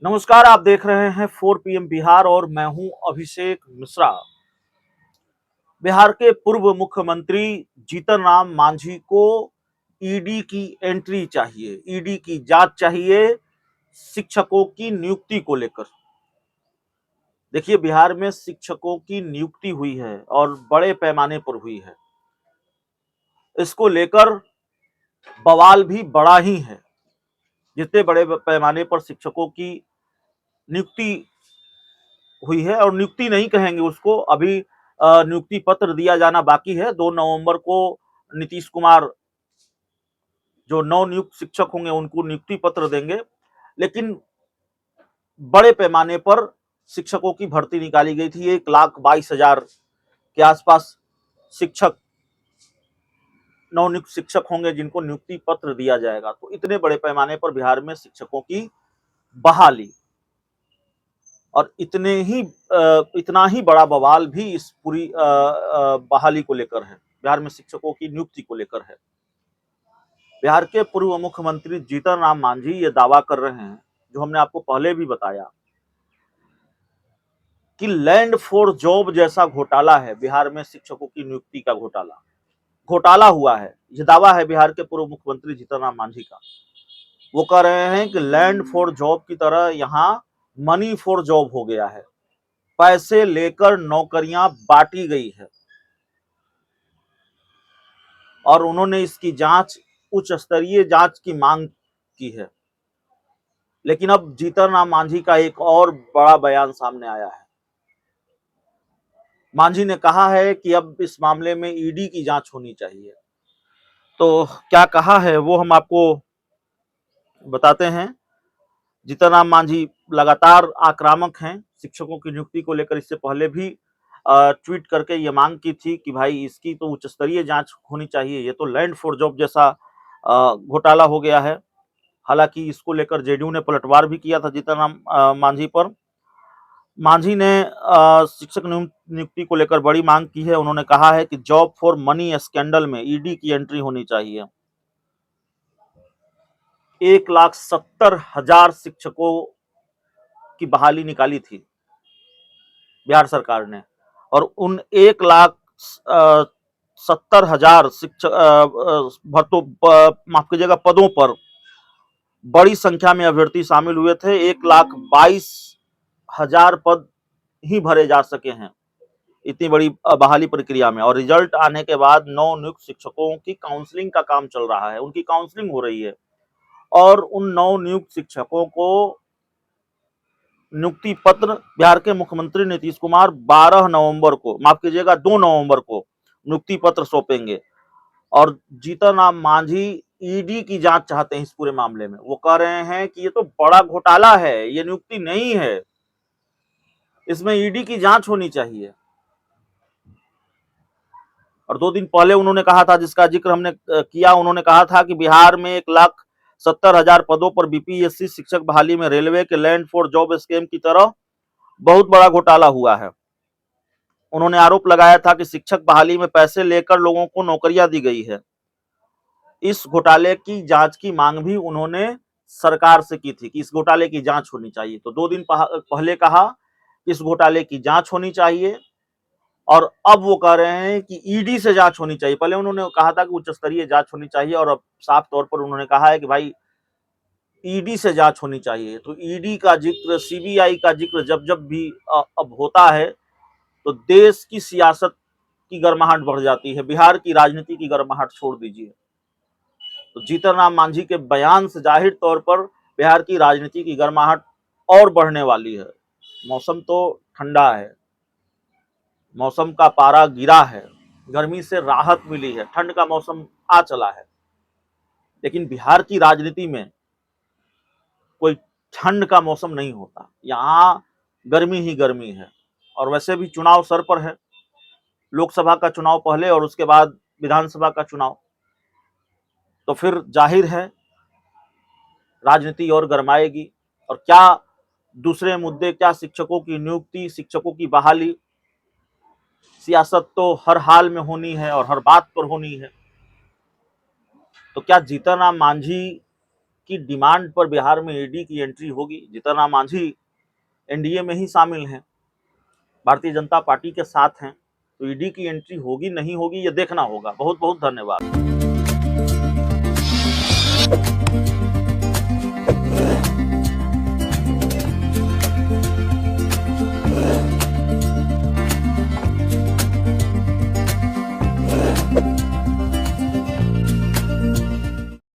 नमस्कार, आप देख रहे हैं 4 PM बिहार और मैं हूं अभिषेक मिश्रा। बिहार के पूर्व मुख्यमंत्री जीतन राम मांझी को ईडी की एंट्री चाहिए, ईडी की जांच चाहिए शिक्षकों की नियुक्ति को लेकर। देखिए, बिहार में शिक्षकों की नियुक्ति हुई है और बड़े पैमाने पर हुई है। इसको लेकर बवाल भी बड़ा ही है। जितने बड़े पैमाने पर शिक्षकों की नियुक्ति हुई है, और नियुक्ति नहीं कहेंगे उसको, अभी नियुक्ति पत्र दिया जाना बाकी है। 2 नवंबर को नीतीश कुमार जो नवनियुक्त शिक्षक होंगे उनको नियुक्ति पत्र देंगे। लेकिन बड़े पैमाने पर शिक्षकों की भर्ती निकाली गई थी। 1,22,000 के आसपास शिक्षक, नवनियुक्त शिक्षक होंगे जिनको नियुक्ति पत्र दिया जाएगा। तो इतने बड़े पैमाने पर बिहार में शिक्षकों की बहाली, और इतना ही बड़ा बवाल भी इस पूरी बहाली को लेकर है, बिहार में शिक्षकों की नियुक्ति को लेकर है। बिहार के पूर्व मुख्यमंत्री जीतन राम मांझी ये दावा कर रहे हैं, जो हमने आपको पहले भी बताया, कि लैंड फॉर जॉब जैसा घोटाला है बिहार में। शिक्षकों की नियुक्ति का घोटाला हुआ है, ये दावा है बिहार के पूर्व मुख्यमंत्री जीतन राम मांझी का। वो कह रहे हैं कि लैंड फॉर जॉब की तरह यहाँ मनी फॉर जॉब हो गया है, पैसे लेकर नौकरियां बांटी गई है, और उन्होंने इसकी जांच, उच्च स्तरीय जांच की मांग की है। लेकिन अब जीतन राम मांझी का एक और बड़ा बयान सामने आया है। मांझी ने कहा है कि अब इस मामले में ईडी की जांच होनी चाहिए। तो क्या कहा है वो हम आपको बताते हैं। जीतन राम मांझी लगातार आक्रामक हैं शिक्षकों की नियुक्ति को लेकर। इससे पहले भी ट्वीट करके ये मांग की थी कि भाई इसकी तो उच्च स्तरीय जांच होनी चाहिए, ये तो लैंड फॉर जॉब जैसा घोटाला हो गया है। हालांकि इसको लेकर जेडीयू ने पलटवार भी किया था जीतन राम मांझी पर। मांझी ने शिक्षक नियुक्ति को लेकर बड़ी मांग की है। उन्होंने कहा है कि जॉब फॉर मनी स्कैंडल में ईडी की एंट्री होनी चाहिए। 1,70,000 शिक्षकों की बहाली निकाली थी बिहार सरकार ने, और उन 1,70,000 शिक्षक माफ कीजिएगा पदों पर बड़ी संख्या में अभ्यर्थी शामिल हुए थे। 1,22,000 पद ही भरे जा सके हैं इतनी बड़ी बहाली प्रक्रिया में। और रिजल्ट आने के बाद नवनियुक्त शिक्षकों की काउंसलिंग का काम चल रहा है, उनकी काउंसलिंग हो रही है, और उन नवनियुक्त शिक्षकों को नियुक्ति पत्र बिहार के मुख्यमंत्री नीतीश कुमार 12 नवंबर को, माफ कीजिएगा 2 नवंबर को नियुक्ति पत्र सौंपेंगे। और जीतन राम मांझी ईडी की जांच चाहते हैं इस पूरे मामले में। वो कह रहे हैं कि ये तो बड़ा घोटाला है, ये नियुक्ति नहीं है, इसमें ईडी की जांच होनी चाहिए। और 2 दिन पहले उन्होंने कहा था, जिसका जिक्र हमने किया, उन्होंने कहा था कि बिहार में 1,70,000 पदों पर बीपीएससी शिक्षक बहाली में रेलवे के लैंड फॉर जॉब स्कीम की तरह बहुत बड़ा घोटाला हुआ है। उन्होंने आरोप लगाया था कि शिक्षक बहाली में पैसे लेकर लोगों को नौकरियां दी गई है। इस घोटाले की जांच की मांग भी उन्होंने सरकार से की थी कि इस घोटाले की जांच होनी चाहिए। तो 2 दिन पहले कहा कि इस घोटाले की जांच होनी चाहिए, और अब वो कह रहे हैं कि ईडी से जांच होनी चाहिए। पहले उन्होंने कहा था कि उच्च स्तरीय जांच होनी चाहिए, और अब साफ तौर पर उन्होंने कहा है कि भाई ईडी से जांच होनी चाहिए। तो ईडी का जिक्र, सीबीआई का जिक्र जब जब भी अब होता है, तो देश की सियासत की गर्माहट बढ़ जाती है, बिहार की राजनीति की गर्माहट छोड़ दीजिए। तो जीतन राम मांझी के बयान से जाहिर तौर पर बिहार की राजनीति की गर्माहट और बढ़ने वाली है। मौसम तो ठंडा है, मौसम का पारा गिरा है, गर्मी से राहत मिली है, ठंड का मौसम आ चला है। लेकिन बिहार की राजनीति में कोई ठंड का मौसम नहीं होता, यहाँ गर्मी ही गर्मी है। और वैसे भी चुनाव सर पर है, लोकसभा का चुनाव पहले और उसके बाद विधानसभा का चुनाव। तो फिर जाहिर है राजनीति और गरमाएगी। और क्या दूसरे मुद्दे, क्या शिक्षकों की नियुक्ति, शिक्षकों की बहाली, सियासत तो हर हाल में होनी है और हर बात पर होनी है। तो क्या जीतन राम मांझी की डिमांड पर बिहार में ईडी की एंट्री होगी। जीतन राम मांझी एनडीए में ही शामिल हैं, भारतीय जनता पार्टी के साथ हैं, तो ईडी की एंट्री होगी नहीं होगी ये देखना होगा। बहुत बहुत धन्यवाद।